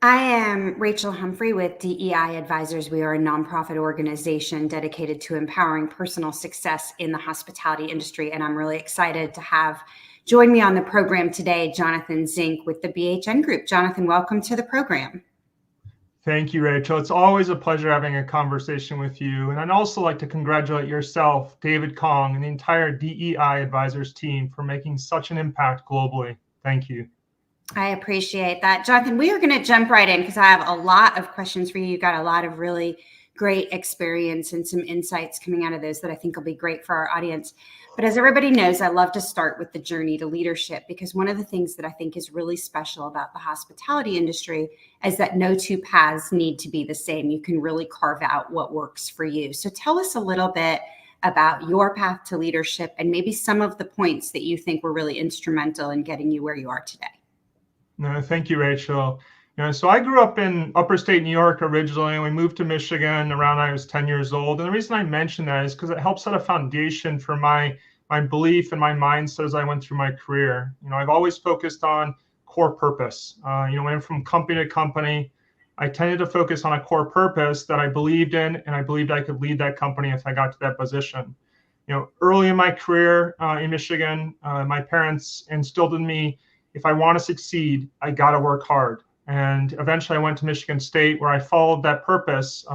I am Rachel Humphrey with DEI Advisors. We are a nonprofit organization dedicated to empowering personal success in the hospitality industry. And I'm really excited to have join me on the program today, Jonathon Zink with the BHN Group. Jonathon, welcome to the program. Thank you, Rachel. It's always a pleasure having a conversation with you. And I'd also like to congratulate yourself, David Kong, and the entire DEI Advisors team for making such an impact globally. Thank you. I appreciate that. Jonathon, we are going to jump right in because I have a lot of questions for you. You got a lot of really great experience and some insights coming out of those that I think will be great for our audience. But as everybody knows, I love to start with the journey to leadership, because one of the things that I think is really special about the hospitality industry is that no two paths need to be the same. You can really carve out what works for you. So tell us a little bit about your path to leadership and maybe some of the points that you think were really instrumental in getting you where you are today. No, thank you, Rachel. So I grew up in upper state New York originally, and we moved to Michigan around I was 10 years old. And the reason I mention that is because it helps set a foundation for my belief and my mindset as I went through my career. I've always focused on core purpose. Went from company to company. I tended to focus on a core purpose that I believed in, and I believed I could lead that company if I got to that position. Early in my career in Michigan, my parents instilled in me, if I want to succeed, I got to work hard. And eventually I went to Michigan State, where I followed that purpose,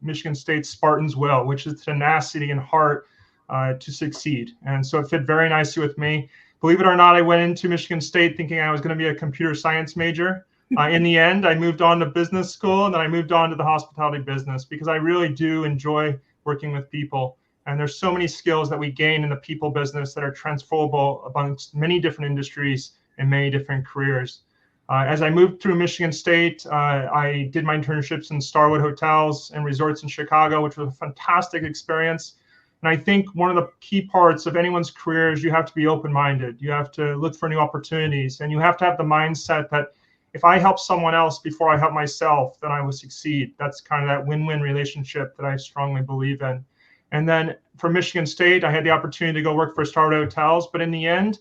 Michigan State's Spartan's will, which is tenacity and heart to succeed. And so it fit very nicely with me. Believe it or not, I went into Michigan State thinking I was going to be a computer science major. In the end, I moved on to business school, and then I moved on to the hospitality business because I really do enjoy working with people. And there's so many skills that we gain in the people business that are transferable amongst many different industries and many different careers. As I moved through Michigan State, I did my internships in Starwood Hotels and Resorts in Chicago, which was a fantastic experience. And I think one of the key parts of anyone's career is you have to be open-minded. You have to look for new opportunities, and you have to have the mindset that if I help someone else before I help myself, then I will succeed. That's kind of that win-win relationship that I strongly believe in. And then for Michigan State, I had the opportunity to go work for Starwood Hotels, but in the end,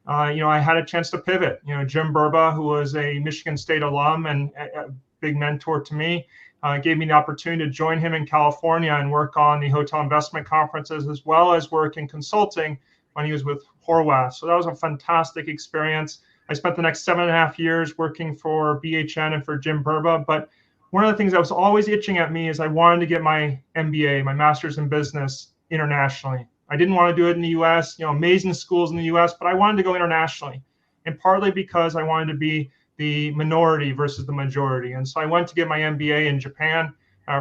I had a chance to pivot. Jim Burba, who was a Michigan State alum and a big mentor to me, gave me the opportunity to join him in California and work on the hotel investment conferences, as well as work in consulting when he was with Horwath. So that was a fantastic experience. I spent the next 7.5 years working for BHN and for Jim Burba. But one of the things that was always itching at me is I wanted to get my MBA, my master's in business, internationally. I didn't want to do it in the US, amazing schools in the US, but I wanted to go internationally. And partly because I wanted to be the minority versus the majority. And so I went to get my MBA in Japan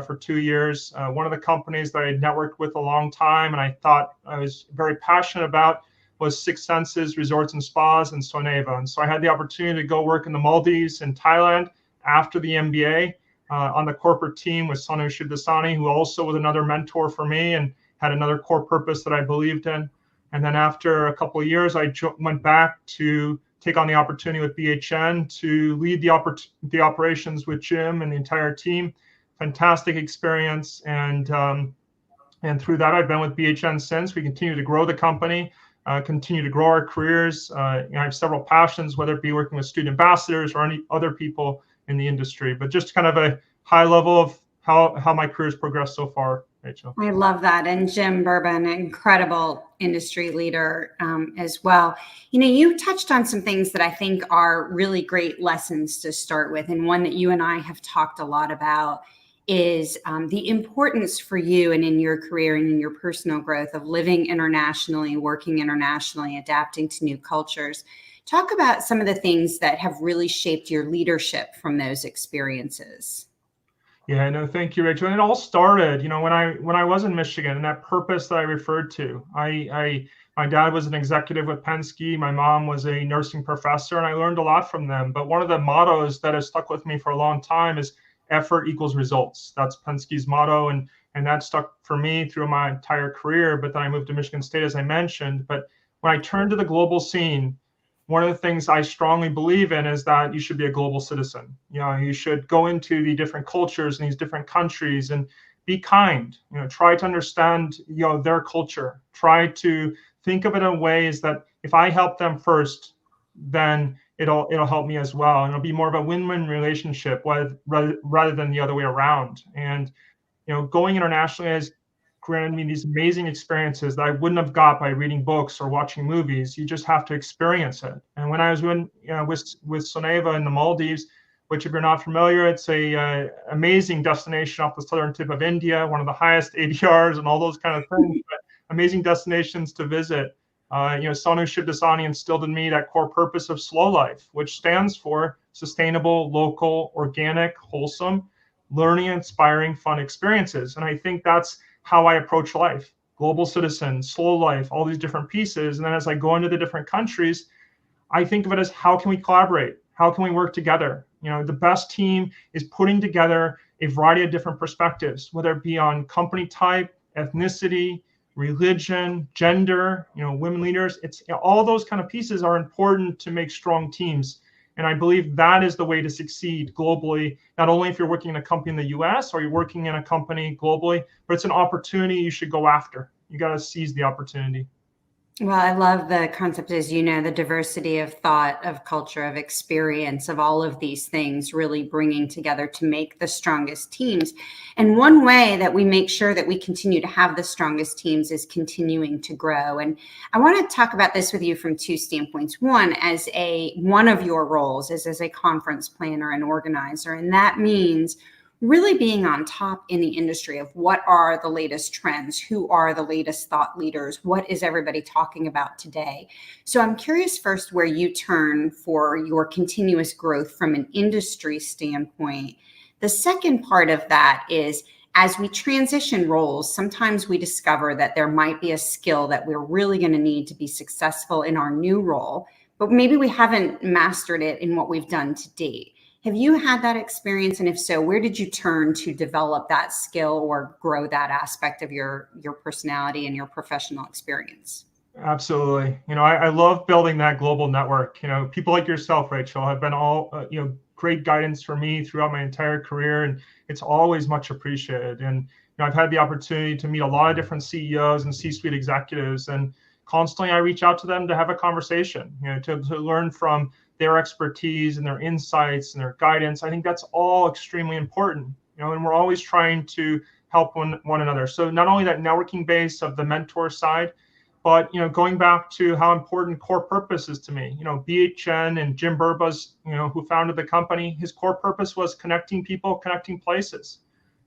for 2 years. One of the companies that I had networked with a long time and I thought I was very passionate about was Six Senses Resorts and Spas in Soneva. And so I had the opportunity to go work in the Maldives and Thailand after the MBA on the corporate team with Sonu Shivdasani, who also was another mentor for me and had another core purpose that I believed in. And then after a couple of years, I went back to take on the opportunity with BHN to lead the operations with Jim and the entire team. Fantastic experience. And through that, I've been with BHN since. We continue to grow the company, continue to grow our careers. I have several passions, whether it be working with student ambassadors or any other people in the industry, but just kind of a high level of how my career has progressed so far. Rachel. I love that. And Jim Burba, an incredible industry leader as well. You touched on some things that I think are really great lessons to start with. And one that you and I have talked a lot about is the importance for you and in your career and in your personal growth of living internationally, working internationally, adapting to new cultures. Talk about some of the things that have really shaped your leadership from those experiences. Yeah, no, thank you, Rachel. And it all started, when I was in Michigan, and that purpose that I referred to. My dad was an executive with Penske. My mom was a nursing professor, and I learned a lot from them. But one of the mottos that has stuck with me for a long time is effort equals results. That's Penske's motto, and that stuck for me through my entire career. But then I moved to Michigan State, as I mentioned. But when I turned to the global scene, one of the things I strongly believe in is that you should be a global citizen. You should go into the different cultures in these different countries and be kind. Try to understand, their culture. Try to think of it in ways that if I help them first, then it'll help me as well. And it'll be more of a win-win relationship rather than the other way around. And, going internationally has granted me these amazing experiences that I wouldn't have got by reading books or watching movies. You just have to experience it. And when I was with Soneva in the Maldives, which if you're not familiar, it's a amazing destination off the southern tip of India, one of the highest ADRs and all those kind of things, but amazing destinations to visit. Sonu Shivdasani instilled in me that core purpose of slow life, which stands for sustainable, local, organic, wholesome, learning, inspiring, fun experiences. And I think that's how I approach life. Global citizen, slow life, all these different pieces. And then as I go into the different countries, I think of it as how can we collaborate? How can we work together? The best team is putting together a variety of different perspectives, whether it be on company type, ethnicity, religion, gender, women leaders. It's all those kind of pieces are important to make strong teams. And I believe that is the way to succeed globally, not only if you're working in a company in the US or you're working in a company globally, but it's an opportunity you should go after. You got to seize the opportunity. Well, I love the concept, as you know, the diversity of thought, of culture, of experience, of all of these things really bringing together to make the strongest teams. And one way that we make sure that we continue to have the strongest teams is continuing to grow. And I want to talk about this with you from two standpoints. One, one of your roles is as a conference planner and organizer, and that means really being on top in the industry of what are the latest trends, who are the latest thought leaders, what is everybody talking about today. So I'm curious first where you turn for your continuous growth from an industry standpoint. The second part of that is as we transition roles, sometimes we discover that there might be a skill that we're really going to need to be successful in our new role, but maybe we haven't mastered it in what we've done to date. Have you had that experience? And if so, where did you turn to develop that skill or grow that aspect of your personality and your professional experience? Absolutely. I love building that global network. People like yourself, Rachel, have been all, great guidance for me throughout my entire career. And it's always much appreciated. And, I've had the opportunity to meet a lot of different CEOs and C-suite executives. And constantly I reach out to them to have a conversation, to learn from their expertise and their insights and their guidance. I think that's all extremely important, and we're always trying to help one another. So not only that networking base of the mentor side, but, going back to how important core purpose is to me, BHN and Jim Burba's, who founded the company, his core purpose was connecting people, connecting places.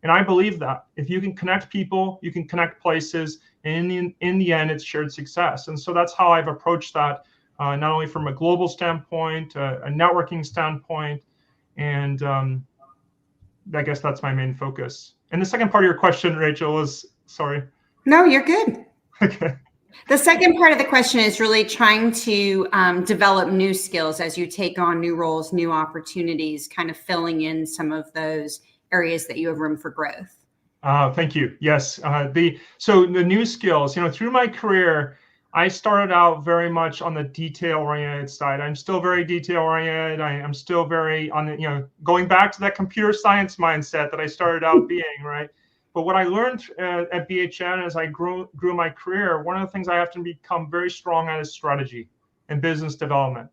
And I believe that if you can connect people, you can connect places, and in the end, it's shared success. And so that's how I've approached that. Not only from a global standpoint, a networking standpoint, and I guess that's my main focus. And the second part of your question, Rachel, was, sorry. No, you're good. Okay. The second part of the question is really trying to develop new skills as you take on new roles, new opportunities, kind of filling in some of those areas that you have room for growth. Thank you. Yes. So the new skills, through my career, I started out very much on the detail-oriented side. I'm still very detail-oriented. I'm still very on the, going back to that computer science mindset that I started out being, right? But what I learned at BHN as I grew my career, one of the things I have to become very strong at is strategy and business development.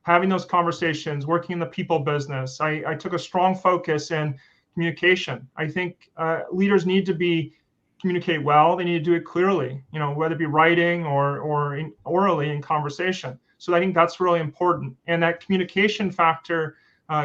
Having those conversations, working in the people business. I took a strong focus in communication. I think leaders need to communicate well. They need to do it clearly, whether it be writing or orally in conversation. So I think that's really important. And that communication factor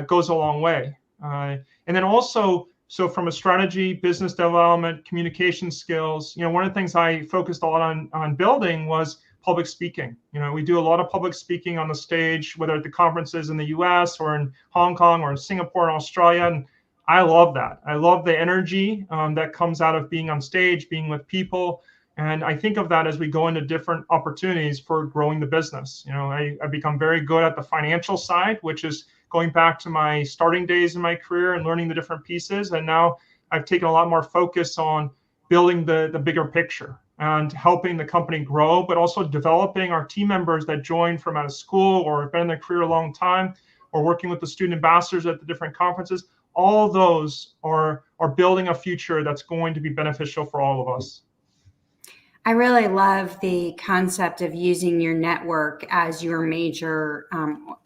goes a long way. And then also, so from a strategy, business development, communication skills, one of the things I focused a lot on building was public speaking. We do a lot of public speaking on the stage, whether at the conferences in the US or in Hong Kong or in Singapore and Australia. And I love that. I love the energy that comes out of being on stage, being with people. And I think of that as we go into different opportunities for growing the business. I've become very good at the financial side, which is going back to my starting days in my career and learning the different pieces. And now I've taken a lot more focus on building the bigger picture and helping the company grow, but also developing our team members that join from out of school or have been in their career a long time, or working with the student ambassadors at the different conferences. All those are building a future that's going to be beneficial for all of us. I really love the concept of using your network as your major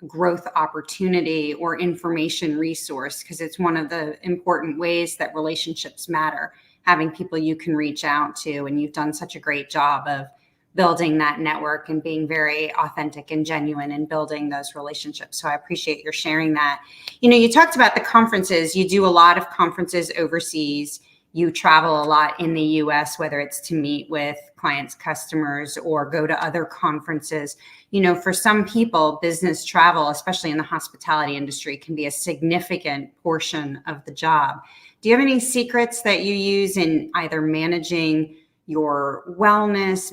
growth opportunity or information resource, because it's one of the important ways that relationships matter, having people you can reach out to. And you've done such a great job of building that network and being very authentic and genuine in building those relationships. So I appreciate your sharing that. You talked about the conferences. You do a lot of conferences overseas. You travel a lot in the US, whether it's to meet with clients, customers, or go to other conferences. For some people, business travel, especially in the hospitality industry, can be a significant portion of the job. Do you have any secrets that you use in either managing your wellness,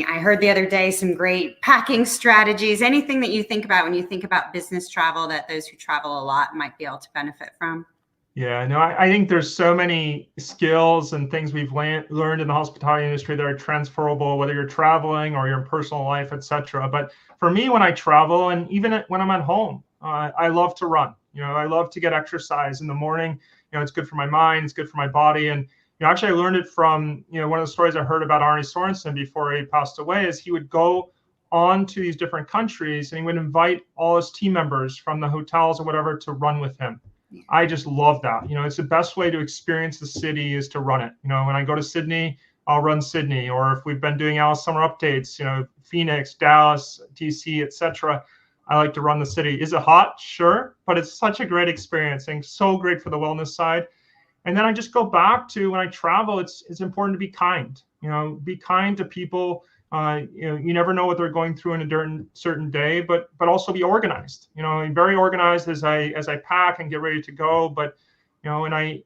I heard the other day some great packing strategies, anything that you think about when you think about business travel that those who travel a lot might be able to benefit from? Yeah, no, I think there's so many skills and things we've learned in the hospitality industry that are transferable, whether you're traveling or your personal life, etc. But for me, when I travel, and even when I'm at home, I love to run. I love to get exercise in the morning. It's good for my mind, it's good for my body. And actually, I learned it from one of the stories I heard about Arne Sorensen before he passed away. Is he would go on to these different countries and he would invite all his team members from the hotels or whatever to run with him. I just love that. It's the best way to experience the city is to run it. When I go to Sydney, I'll run Sydney. Or if we've been doing Alice summer updates, Phoenix, Dallas, DC, etc. I like to run the city. Is it hot? Sure, but it's such a great experience and so great for the wellness side. And then I just go back to when I travel, it's important to be kind. Be kind to people. You never know what they're going through in a certain day, but also be organized. Very organized as I pack and get ready to go. But and I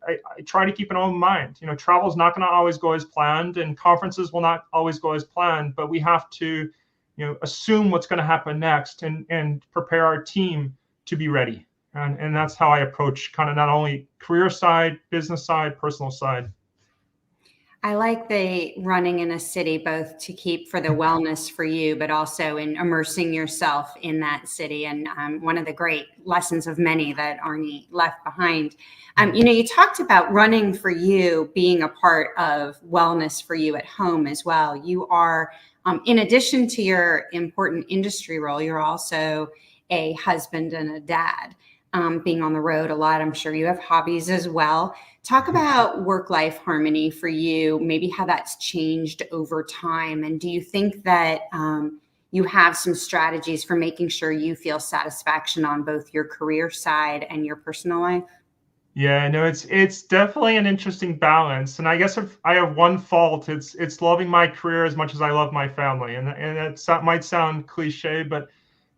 try to keep an open mind. Travel is not going to always go as planned, and conferences will not always go as planned. But we have to assume what's going to happen next and prepare our team to be ready. And that's how I approach kind of not only career side, business side, personal side. I like the running in a city, both to keep for the wellness for you, but also in immersing yourself in that city. And one of the great lessons of many that Arne left behind. You talked about running for you being a part of wellness for you at home as well. You are, in addition to your important industry role, you're also a husband and a dad. Being on the road a lot, I'm sure you have hobbies as well. Talk about work-life harmony for you, maybe how that's changed over time. And do you think that you have some strategies for making sure you feel satisfaction on both your career side and your personal life? Yeah, no, it's definitely an interesting balance. And I guess if I have one fault, it's loving my career as much as I love my family. And that might sound cliche, but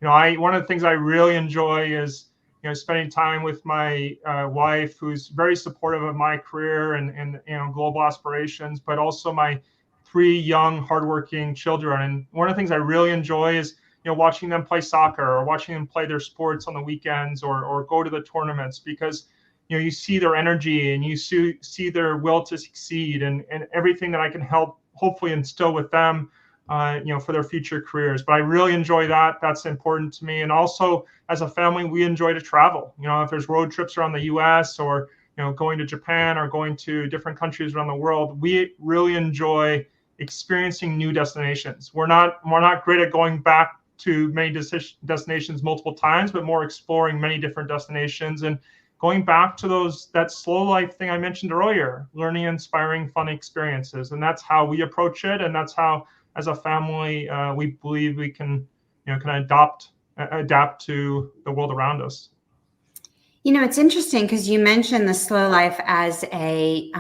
one of the things I really enjoy is spending time with my wife, who's very supportive of my career and global aspirations, but also my 3 young, hardworking children. And one of the things I really enjoy is watching them play soccer or watching them play their sports on the weekends or go to the tournaments, because you see their energy and you see their will to succeed and everything that I can help hopefully instill with them for their future careers. But I really enjoy that. That's important to me. And also as a family, we enjoy to travel. If there's road trips around the US or, going to Japan or going to different countries around the world, we really enjoy experiencing new destinations. We're not great at going back to many destinations multiple times, but more exploring many different destinations and going back to that slow life thing I mentioned earlier, learning, inspiring, fun experiences. And that's how we approach it. And that's how, as a family, we believe we can adapt to the world around us. It's interesting because you mentioned the slow life as a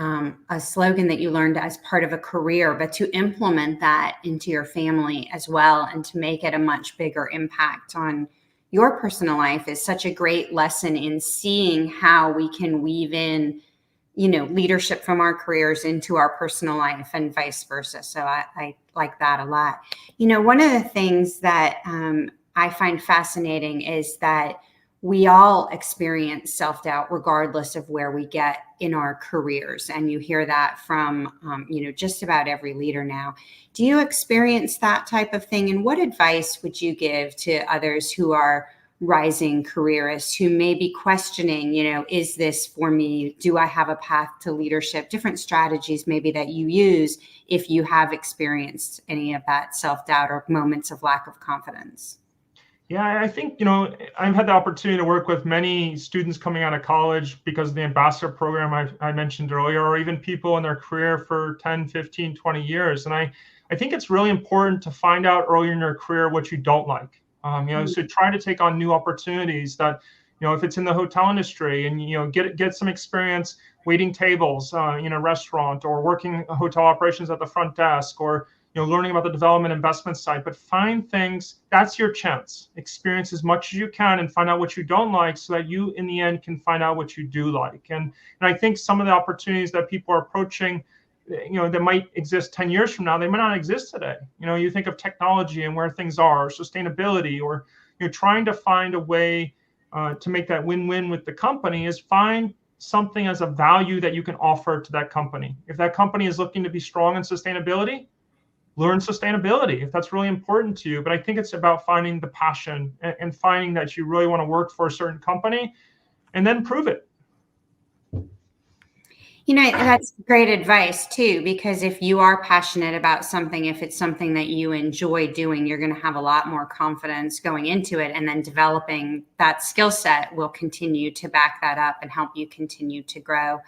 slogan that you learned as part of a career, but to implement that into your family as well and to make it a much bigger impact on your personal life is such a great lesson in seeing how we can weave in leadership from our careers into our personal life and vice versa. So I like that a lot. One of the things that I find fascinating is that we all experience self-doubt regardless of where we get in our careers. And you hear that from, just about every leader now. Do you experience that type of thing? And what advice would you give to others who are rising careerists who may be questioning, is this for me? Do I have a path to leadership? Different strategies maybe that you use if you have experienced any of that self-doubt or moments of lack of confidence. Yeah, I think, I've had the opportunity to work with many students coming out of college because of the ambassador program I mentioned earlier, or even people in their career for 10, 15, 20 years. And I think it's really important to find out earlier in your career what you don't like. So try to take on new opportunities that, if it's in the hotel industry and, get some experience waiting tables in a restaurant, or working hotel operations at the front desk, or learning about the development investment side, but find things, that's your chance. Experience as much as you can and find out what you don't like, so that you, in the end, can find out what you do like. And I think some of the opportunities that people are approaching, that might exist 10 years from now, they might not exist today. You think of technology and where things are, or sustainability, or trying to find a way to make that win-win with the company is find something as a value that you can offer to that company. If that company is looking to be strong in sustainability, learn sustainability if that's really important to you. But I think it's about finding the passion and finding that you really want to work for a certain company, and then prove it. That's great advice too, because if you are passionate about something, if it's something that you enjoy doing, you're going to have a lot more confidence going into it, and then developing that skill set will continue to back that up and help you continue to grow.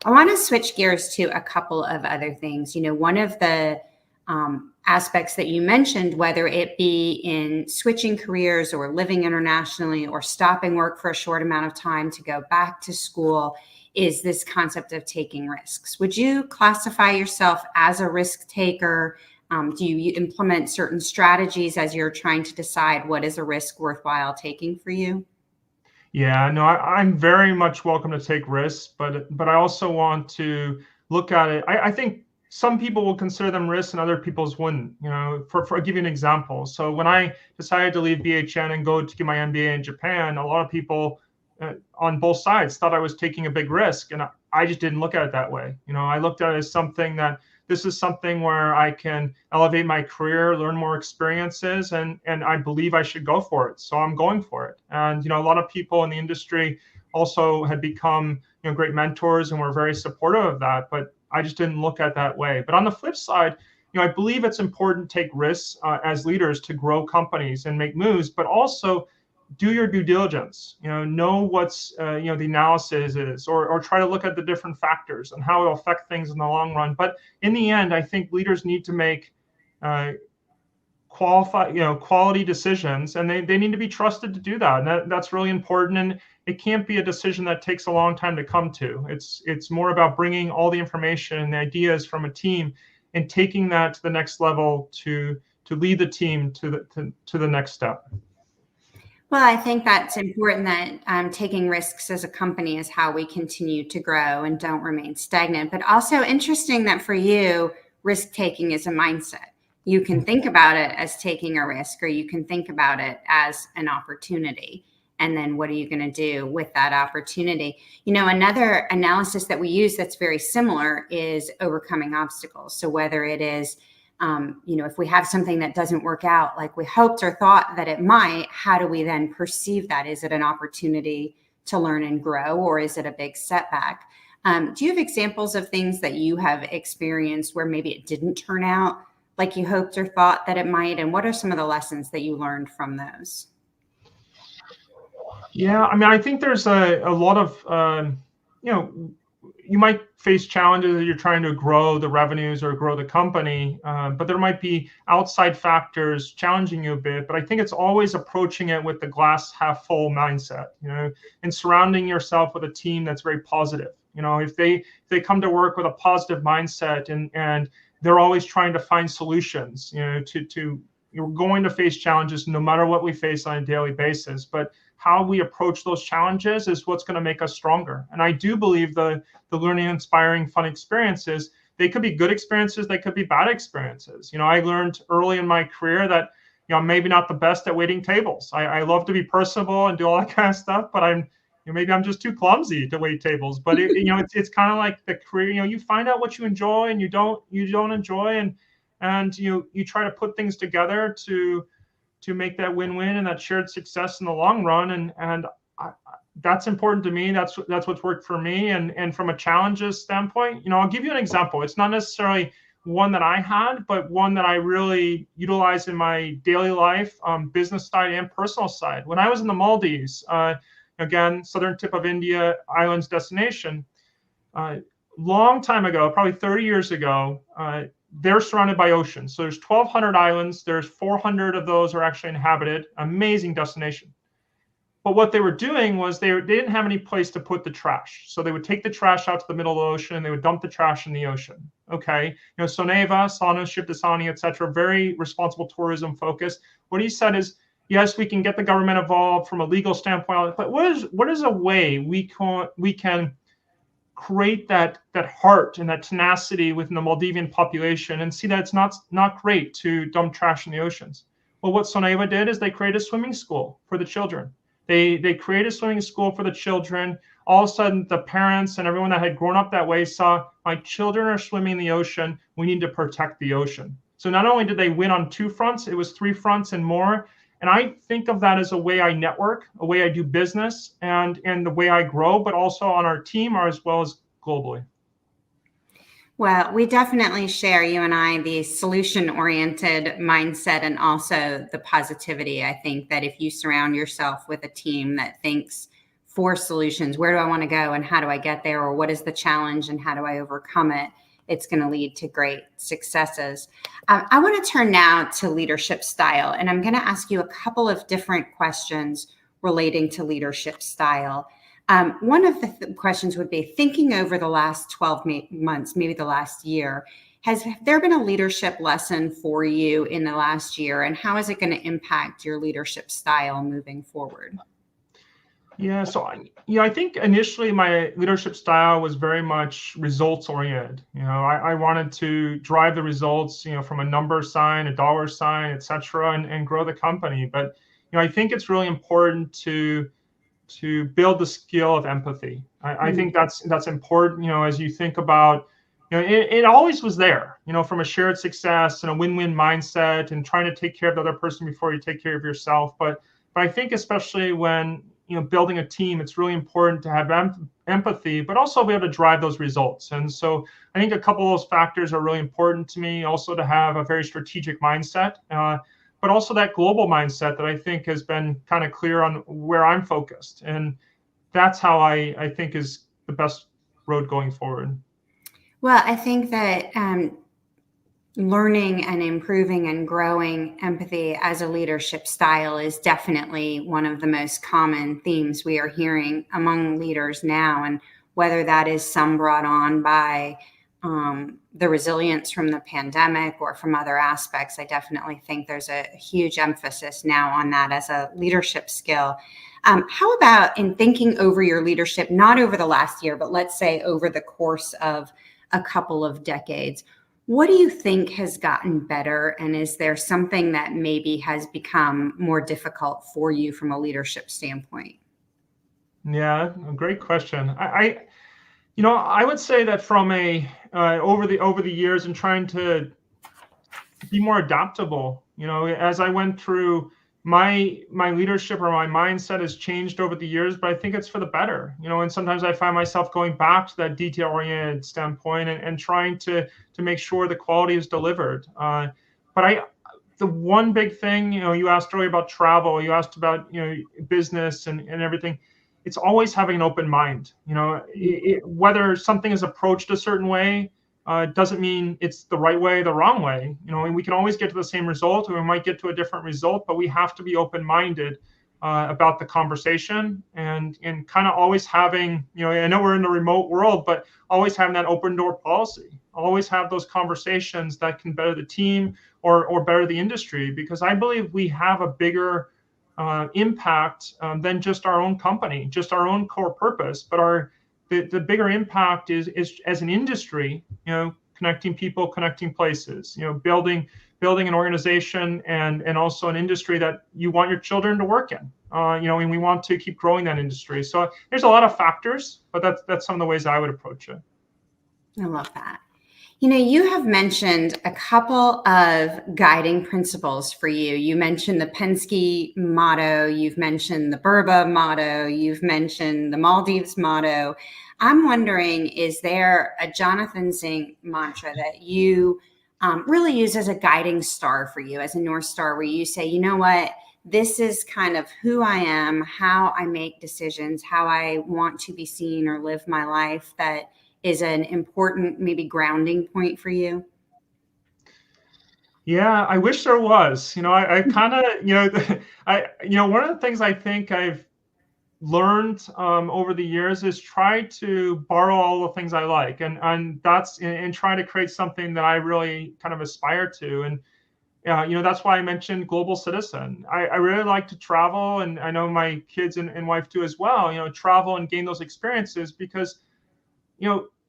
I want to switch gears to a couple of other things. One of the aspects that you mentioned, whether it be in switching careers or living internationally or stopping work for a short amount of time to go back to school, is this concept of taking risks. Would you classify yourself as a risk taker? Do you implement certain strategies as you're trying to decide what is a risk worthwhile taking for you? Yeah, no, I'm very much welcome to take risks, but I also want to look at it. I think some people will consider them risks and other people's wouldn't. I'll give you an example. So when I decided to leave BHN and go to get my MBA in Japan, a lot of people on both sides thought I was taking a big risk, and I just didn't look at it that way. I looked at it as something that this is something where I can elevate my career, learn more experiences, and I believe I should go for it. So I'm going for it. And a lot of people in the industry also had become great mentors and were very supportive of that, but I just didn't look at it that way. But on the flip side, I believe it's important to take risks as leaders to grow companies and make moves, but also do your due diligence. Know what's the analysis is, or try to look at the different factors and how it'll affect things in the long run. But in the end, I think leaders need to make quality decisions, and they need to be trusted to do that. And that's really important. And it can't be a decision that takes a long time to come to. It's more about bringing all the information and the ideas from a team and taking that to the next level to lead the team to the next step. Well, I think that's important, that taking risks as a company is how we continue to grow and don't remain stagnant. But also interesting that for you, risk taking is a mindset. You can think about it as taking a risk, or you can think about it as an opportunity. And then what are you going to do with that opportunity? Another analysis that we use that's very similar is overcoming obstacles. So whether it is if we have something that doesn't work out like we hoped or thought that it might, how do we then perceive that? Is it an opportunity to learn and grow, or is it a big setback? Do you have examples of things that you have experienced where maybe it didn't turn out like you hoped or thought that it might? And what are some of the lessons that you learned from those? Yeah, I think there's a lot of, you might face challenges as you're trying to grow the revenues or grow the company, but there might be outside factors challenging you a bit. But I think it's always approaching it with the glass half full mindset, and surrounding yourself with a team that's very positive. If they come to work with a positive mindset and they're always trying to find solutions, you're going to face challenges no matter what we face on a daily basis. But how we approach those challenges is what's going to make us stronger. And I do believe the learning, inspiring, fun experiences, they could be good experiences, they could be bad experiences. I learned early in my career that I'm maybe not the best at waiting tables. I love to be personable and do all that kind of stuff, but maybe I'm just too clumsy to wait tables. But it's kind of like the career. You find out what you enjoy and you don't enjoy, and you try to put things together to make that win-win and that shared success in the long run. And that's important to me. That's what's worked for me. And from a challenges standpoint, I'll give you an example. It's not necessarily one that I had, but one that I really utilize in my daily life, business side and personal side. When I was in the Maldives, again, southern tip of India, islands destination, long time ago, probably 30 years ago, they're surrounded by oceans. So there's 1,200 islands. There's 400 of those are actually inhabited. Amazing destination. But what they were doing was they didn't have any place to put the trash. So they would take the trash out to the middle of the ocean and they would dump the trash in the ocean. Okay. Soneva, Sana, Ship to Sani, et cetera, very responsible tourism focused. What he said is, yes, we can get the government involved from a legal standpoint, but what is a way we can create that heart and that tenacity within the Maldivian population and see that it's not great to dump trash in the oceans? Well, what Soneva did is they created a swimming school for the children. They created a swimming school for the children. All of a sudden, the parents and everyone that had grown up that way saw, my children are swimming in the ocean. We need to protect the ocean. So not only did they win on 2 fronts, it was 3 fronts and more. And I think of that as a way I network, a way I do business, and the way I grow, but also on our team or as well as globally. Well, we definitely share, you and I, the solution-oriented mindset and also the positivity. I think that if you surround yourself with a team that thinks for solutions, where do I want to go and how do I get there, or what is the challenge and how do I overcome it, it's going to lead to great successes. I want to turn now to leadership style, and I'm going to ask you a couple of different questions relating to leadership style. One of the questions would be, thinking over the last 12 months, maybe the last year, has there been a leadership lesson for you in the last year, and how is it going to impact your leadership style moving forward? Yeah, so I think initially my leadership style was very much results oriented. I wanted to drive the results, from a number sign, a dollar sign, et cetera, and grow the company. But I think it's really important to build the skill of empathy. I think that's important. As you think about, it always was there. From a shared success and a win-win mindset, and trying to take care of the other person before you take care of yourself. But I think especially when building a team, it's really important to have empathy, but also be able to drive those results. And so I think a couple of those factors are really important to me. Also to have a very strategic mindset, but also that global mindset that I think has been kind of clear on where I'm focused. And that's how I think is the best road going forward. Well, I think that learning and improving and growing empathy as a leadership style is definitely one of the most common themes we are hearing among leaders now. And whether that is some brought on by the resilience from the pandemic or from other aspects, I definitely think there's a huge emphasis now on that as a leadership skill. How about in thinking over your leadership, not over the last year, but let's say over the course of a couple of decades? What do you think has gotten better? And is there something that maybe has become more difficult for you from a leadership standpoint? Yeah, a great question. I would say that from over the years and trying to be more adaptable, as I went through my leadership or my mindset has changed over the years, but I think it's for the better, and sometimes I find myself going back to that detail oriented standpoint and trying to make sure the quality is delivered. But the one big thing, you asked earlier about travel, you asked about, business and everything. It's always having an open mind, whether something is approached a certain way, doesn't mean it's the right way, the wrong way. And we can always get to the same result, or we might get to a different result, but we have to be open-minded about the conversation and kind of always having, I know we're in the remote world, but always having that open door policy. Always have those conversations that can better the team or better the industry, because I believe we have a bigger impact than just our own company, just our own core purpose, but the bigger impact is as an industry, connecting people, connecting places, building an organization and also an industry that you want your children to work in, and we want to keep growing that industry. So there's a lot of factors, but that's some of the ways I would approach it. I love that. You have mentioned a couple of guiding principles for you. You mentioned the Penske motto, you've mentioned the Burba motto, you've mentioned the Maldives motto. I'm wondering, is there a Jonathon Zink mantra that you really use as a guiding star for you, as a North Star, where you say, you know what, this is kind of who I am, how I make decisions, how I want to be seen or live my life, that is an important maybe grounding point for you? Yeah, I wish there was. I kind of, one of the things I think I've learned over the years is try to borrow all the things I like, and try to create something that I really kind of aspire to. And that's why I mentioned global citizen. I really like to travel, and I know my kids and wife do as well. Travel and gain those experiences because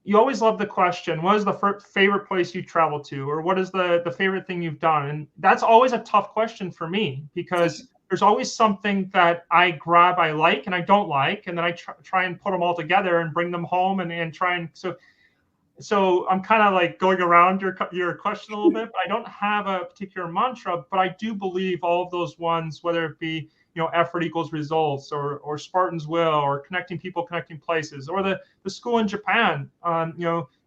you always love the question, what is the favorite place you travel to, or what is the favorite thing you've done? And that's always a tough question for me because there's always something that I grab, I like and I don't like, and then I try and put them all together and bring them home and try and so I'm kind of like going around your question a little bit, but I don't have a particular mantra, but I do believe all of those ones, whether it be effort equals results, or Spartan's will, or connecting people, connecting places, or the school in Japan,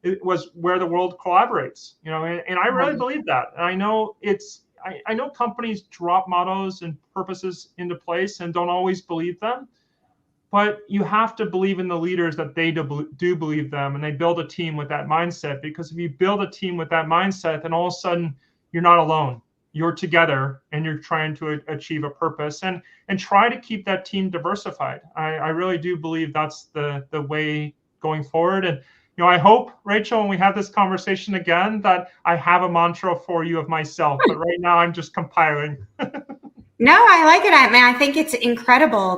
it was where the world collaborates, and I really believe that. And I know companies drop mottos and purposes into place and don't always believe them. But you have to believe in the leaders that they do believe them, and they build a team with that mindset. Because if you build a team with that mindset, then all of a sudden you're not alone. You're together, and you're trying to achieve a purpose, and try to keep that team diversified. I really do believe that's the way going forward. And I hope, Rachel, when we have this conversation again, that I have a mantra for you of myself. But right now, I'm just compiling. No, I like it. I think it's incredible.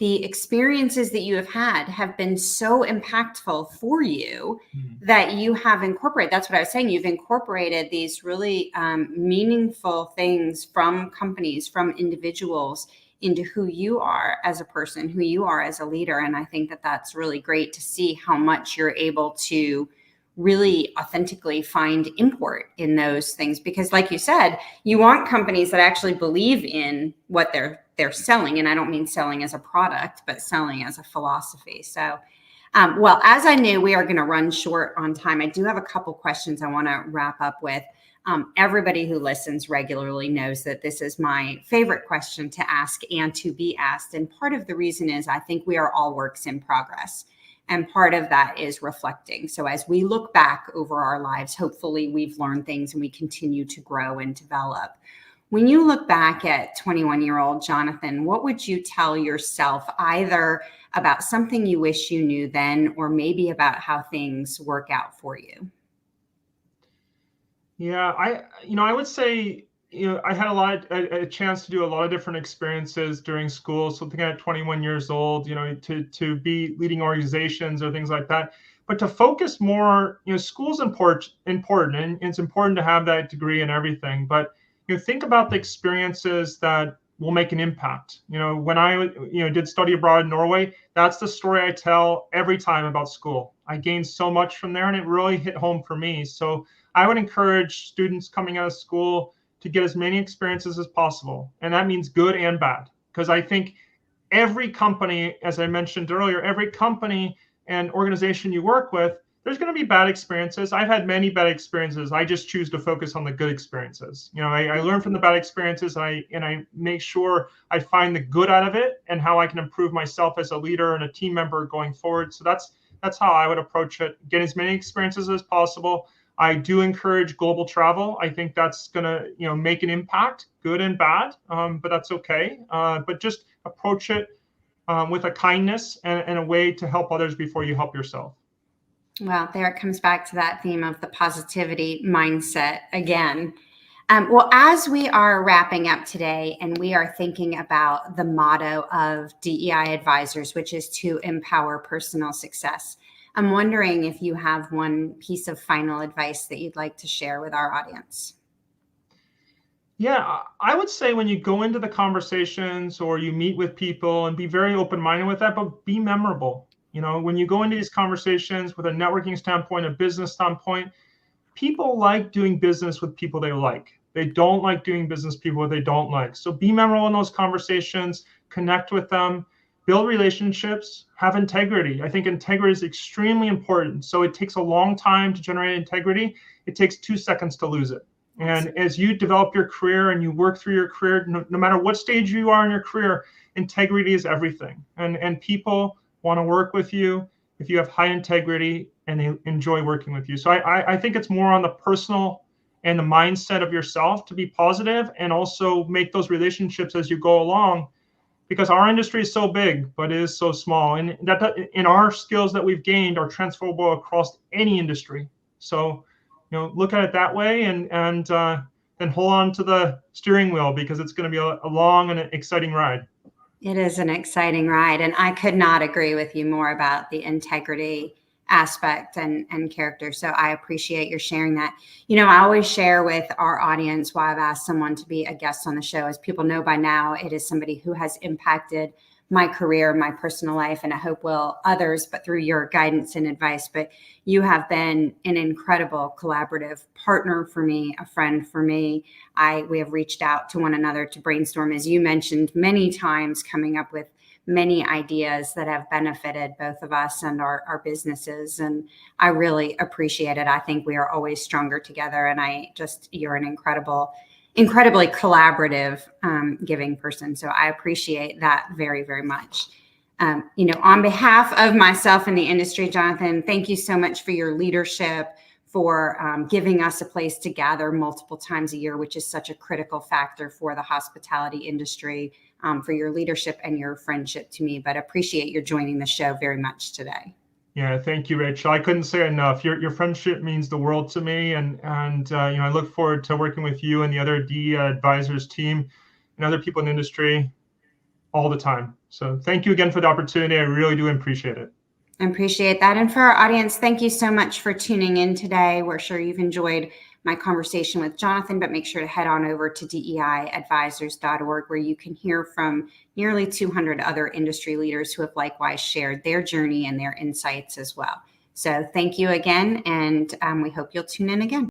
The experiences that you have had have been so impactful for you that you have incorporated. That's what I was saying. You've incorporated these really meaningful things from companies, from individuals, into who you are as a person, who you are as a leader. And I think that that's really great to see how much you're able to really authentically find import in those things, because like you said, you want companies that actually believe in what they're selling. And I don't mean selling as a product, but selling as a philosophy. So well, as I knew, we are going to run short on time. I do have a couple questions I want to wrap up with. Everybody who listens regularly knows that this is my favorite question to ask and to be asked. And part of the reason is I think we are all works in progress. And part of that is reflecting. So as we look back over our lives, hopefully we've learned things and we continue to grow and develop. When you look back at 21-year-old Jonathon, what would you tell yourself, either about something you wish you knew then, or maybe about how things work out for you? Yeah, I would say, I had a chance to do a lot of different experiences during school. So thinking at 21 years old, to be leading organizations or things like that. But to focus more, school's important, and it's important to have that degree and everything. But think about the experiences that will make an impact. When I did study abroad in Norway, that's the story I tell every time about school. I gained so much from there, and it really hit home for me. So I would encourage students coming out of school to get as many experiences as possible. And that means good and bad. Because I think every company, as I mentioned earlier, every company and organization you work with, there's going to be bad experiences. I've had many bad experiences. I just choose to focus on the good experiences. I learn from the bad experiences, and I make sure I find the good out of it and how I can improve myself as a leader and a team member going forward. So that's how I would approach it. Get as many experiences as possible. I do encourage global travel. I think that's going to, make an impact, good and bad, but that's okay. But just approach it with a kindness and a way to help others before you help yourself. Well, there it comes back to that theme of the positivity mindset again. Well, as we are wrapping up today and we are thinking about the motto of DEI advisors, which is to empower personal success, I'm wondering if you have one piece of final advice that you'd like to share with our audience. Yeah, I would say when you go into the conversations or you meet with people, and be very open-minded with that, but be memorable. When you go into these conversations with a networking standpoint, a business standpoint, people like doing business with people they like. They don't like doing business with people they don't like. So be memorable in those conversations, connect with them, build relationships, have integrity. I think integrity is extremely important. So it takes a long time to generate integrity. It takes 2 seconds to lose it. And as you develop your career and you work through your career, no matter what stage you are in your career, integrity is everything. And people want to work with you if you have high integrity and they enjoy working with you. So I think it's more on the personal and the mindset of yourself to be positive and also make those relationships as you go along, because our industry is so big, but it is so small. And that in our skills that we've gained are transferable across any industry. So, look at it that way and then hold on to the steering wheel, because it's going to be a long and exciting ride. It is an exciting ride. And I could not agree with you more about the integrity aspect and character. So I appreciate your sharing that. I always share with our audience why I've asked someone to be a guest on the show. As people know by now, it is somebody who has impacted my career, my personal life, and I hope will others, but through your guidance and advice. But you have been an incredible collaborative partner for me, a friend for me. We have reached out to one another to brainstorm, as you mentioned, many times, coming up with many ideas that have benefited both of us and our businesses. And I really appreciate it. I think we are always stronger together. And you're an incredibly collaborative, giving person. So I appreciate that very, very much. On behalf of myself and the industry, Jonathon, thank you so much for your leadership, for giving us a place to gather multiple times a year, which is such a critical factor for the hospitality industry, for your leadership and your friendship to me. But appreciate your joining the show very much today. Yeah, thank you, Rachel. I couldn't say enough. Your friendship means the world to me, and I look forward to working with you and the other D Advisors team and other people in the industry all the time. So thank you again for the opportunity. I really do appreciate it. I appreciate that. And for our audience, thank you so much for tuning in today. We're sure you've enjoyed my conversation with Jonathon, but make sure to head on over to DEIadvisors.org, where you can hear from nearly 200 other industry leaders who have likewise shared their journey and their insights as well. So thank you again, and we hope you'll tune in again.